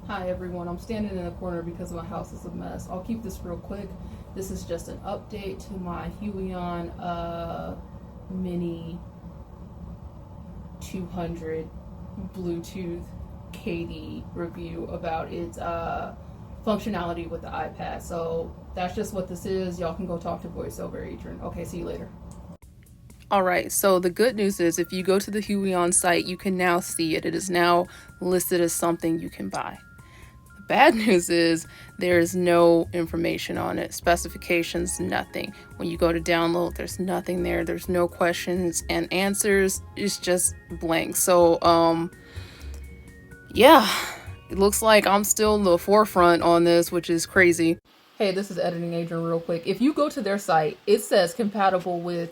Hi everyone, I'm standing in the corner because my house is a mess. I'll keep this real quick. This is just an update to my Huion Mini 200 Bluetooth KD review about its functionality with the iPad. So that's just what this is. Y'all can go talk to VoiceOver Adrian. Okay, see you later. Alright, so the good news is if you go to the Huion site, you can now see it. It is now listed as something you can buy. Bad news is there is no information on it, specifications, nothing. When you go to download, there's nothing there. There's no questions and answers. It's just blank. So yeah, it looks like I'm still in the forefront on this, which is crazy. Hey, this is Editing Adrian real quick. If you go to their site, it says compatible with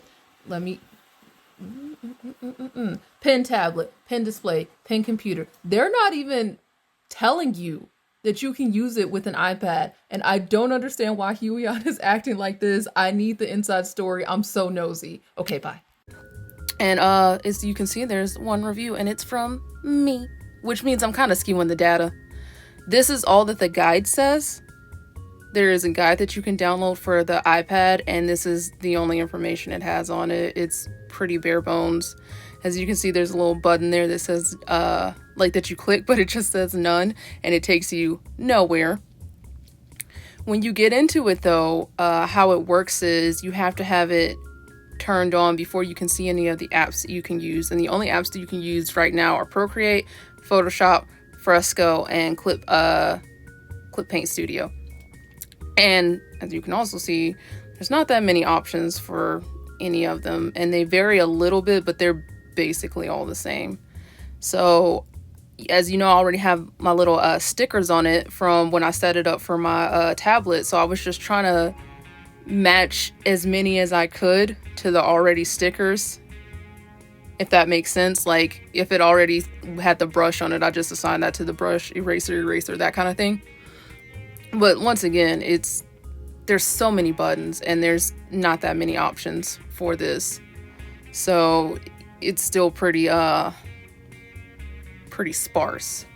pen tablet, pen display, pen computer. They're not even telling you that you can use it with an iPad, and I don't understand why Huion is acting like this. I need the inside story. I'm so nosy. Okay, bye. And as you can see, there's one review, and it's from me, which means I'm kind of skewing the data. This is all that the guide says. There is a guide that you can download for the iPad, and this is the only information it has on it. It's pretty bare bones. As you can see, there's a little button there that says like that you click, but it just says none, and it takes you nowhere. When you get into it though, how it works is you have to have it turned on before you can see any of the apps that you can use, and the only apps that you can use right now are Procreate, Photoshop, Fresco, and Clip Paint Studio. And as you can also see, there's not that many options for any of them, and they vary a little bit, but they're basically all the same. So as you know, I already have my little stickers on it from when I set it up for my tablet, so I was just trying to match as many as I could to the already stickers, if that makes sense. Like if it already had the brush on it, I just assigned that to the brush, eraser, that kind of thing. But once again, there's so many buttons and there's not that many options for this, so it's still pretty sparse.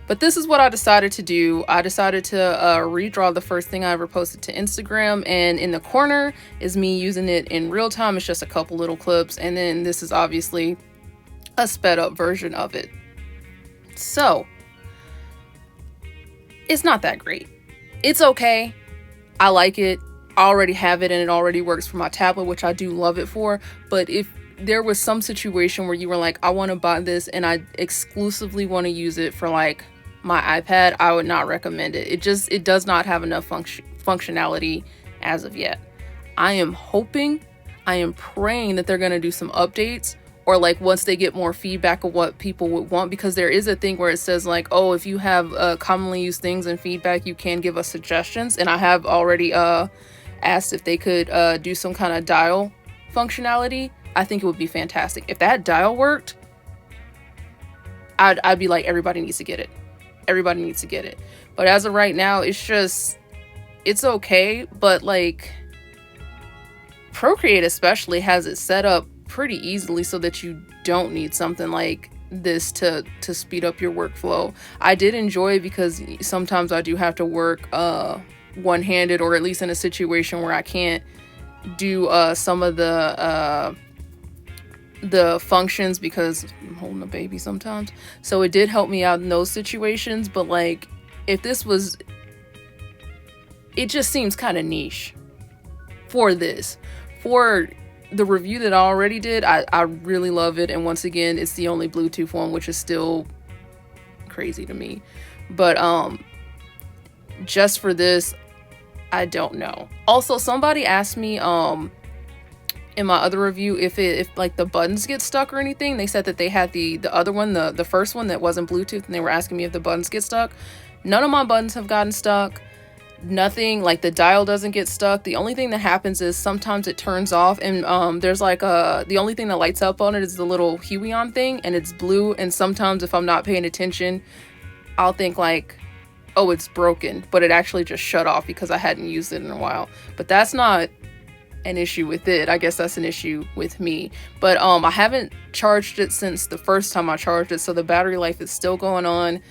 But this is what I decided to do. I decided to redraw the first thing I ever posted to Instagram, and in the corner is me using it in real time. It's just a couple little clips, and then this is obviously a sped up version of it. So it's not that great. It's okay. I like it. I already have it and it already works for my tablet, which I do love it for. But if there was some situation where you were like, I want to buy this and I exclusively want to use it for like my iPad, I would not recommend it. It does not have enough functionality as of yet. I am praying that they're going to do some updates, or like once they get more feedback of what people would want, because there is a thing where it says like, oh, if you have commonly used things and feedback, you can give us suggestions. And I have already asked if they could do some kind of dial functionality. I think it would be fantastic. If that dial worked, I'd be like, everybody needs to get it. Everybody needs to get it. But as of right now, it's okay. But like Procreate especially has it set up pretty easily so that you don't need something like this to speed up your workflow. I did enjoy it because sometimes I do have to work one-handed, or at least in a situation where I can't do some of the functions because I'm holding a baby sometimes. So it did help me out in those situations. But like if this was, it just seems kind of niche for this. For the review that I already did, I really love it. And once again, it's the only Bluetooth one, which is still crazy to me. But just for this, I don't know. Also, somebody asked me in my other review if like the buttons get stuck or anything. They said that they had the other one, the first one that wasn't Bluetooth, and they were asking me if the buttons get stuck. None of my buttons have gotten stuck. Nothing, like the dial doesn't get stuck. The only thing that happens is sometimes it turns off, and there's like the only thing that lights up on it is the little Huion thing, and it's blue. And sometimes if I'm not paying attention, I'll think like, oh, it's broken, but it actually just shut off because I hadn't used it in a while. But that's not an issue with it. I guess that's an issue with me. But I haven't charged it since the first time I charged it, so the battery life is still going on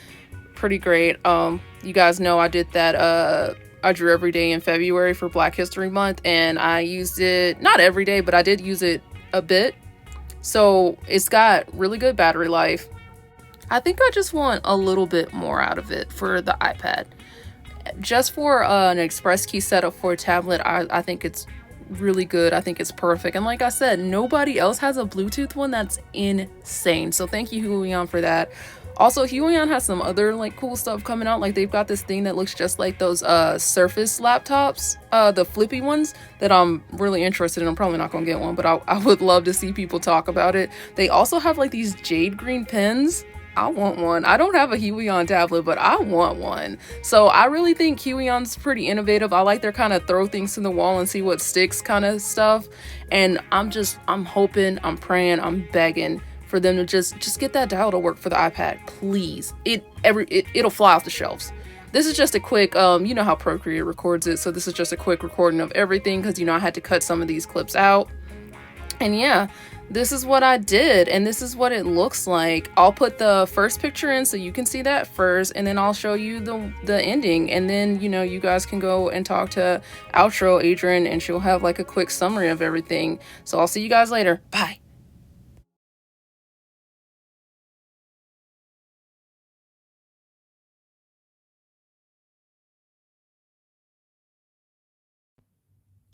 pretty great. You guys know I did that I drew every day in February for Black History Month, and I used it not every day, but I did use it a bit. So it's got really good battery life. I think I just want a little bit more out of it for the iPad. Just for an express key setup for a tablet, I think it's really good. I think it's perfect. And like I said, nobody else has a Bluetooth one. That's insane. So thank you, Huion, for that. Also, Huion has some other like cool stuff coming out. Like they've got this thing that looks just like those Surface laptops, the flippy ones that I'm really interested in. I'm probably not gonna get one, but I would love to see people talk about it. They also have like these jade green pens. I want one. I don't have a Huion tablet, but I want one. So I really think Huion's pretty innovative. I like their kind of throw things to the wall and see what sticks kind of stuff. And I'm hoping, I'm praying, I'm begging for them to just get that dial to work for the iPad, please. It'll fly off the shelves. This is just a quick, you know how Procreate records it, so this is just a quick recording of everything because, you know, I had to cut some of these clips out. And yeah, this is what I did, and this is what it looks like. I'll put the first picture in so you can see that first, and then I'll show you the ending, and then, you know, you guys can go and talk to Outro Adrian, and she'll have like a quick summary of everything. So I'll see you guys later. Bye.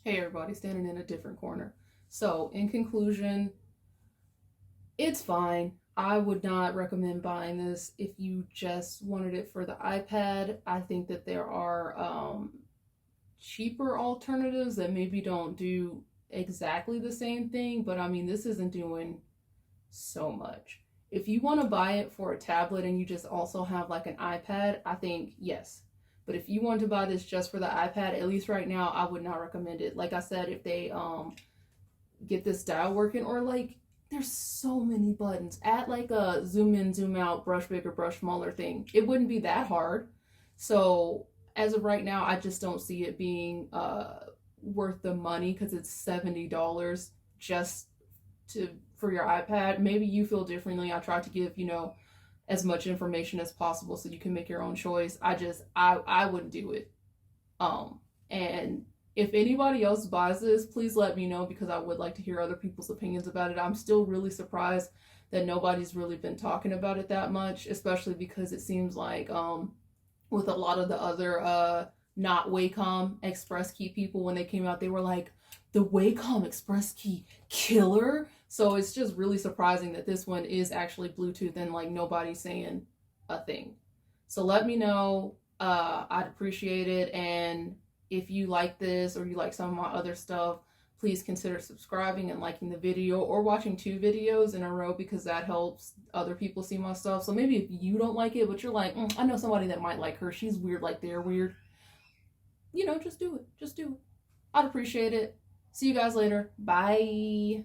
Hey everybody, standing in a different corner. So in conclusion, it's fine. I would not recommend buying this if you just wanted it for the iPad. I think that there are cheaper alternatives that maybe don't do exactly the same thing, but I mean, this isn't doing so much. If you want to buy it for a tablet and you just also have like an iPad, I think yes. But if you want to buy this just for the iPad, at least right now, I would not recommend it. Like I said, if they get this dial working, or like there's so many buttons. Add like a zoom in, zoom out, brush bigger, brush smaller thing. It wouldn't be that hard. So as of right now, I just don't see it being worth the money because it's $70 just for your iPad. Maybe you feel differently. I tried to give, you know, as much information as possible so you can make your own choice. I wouldn't do it. And if anybody else buys this, please let me know because I would like to hear other people's opinions about it. I'm still really surprised that nobody's really been talking about it that much, especially because it seems like with a lot of the other not Wacom Express Key people, when they came out, they were like, the Wacom Express Key killer. So it's just really surprising that this one is actually Bluetooth and like nobody's saying a thing. So let me know. I'd appreciate it. And if you like this or you like some of my other stuff, please consider subscribing and liking the video or watching 2 videos in a row because that helps other people see my stuff. So maybe if you don't like it, but you're like, I know somebody that might like her. She's weird like they're weird. You know, just do it. Just do it. I'd appreciate it. See you guys later. Bye.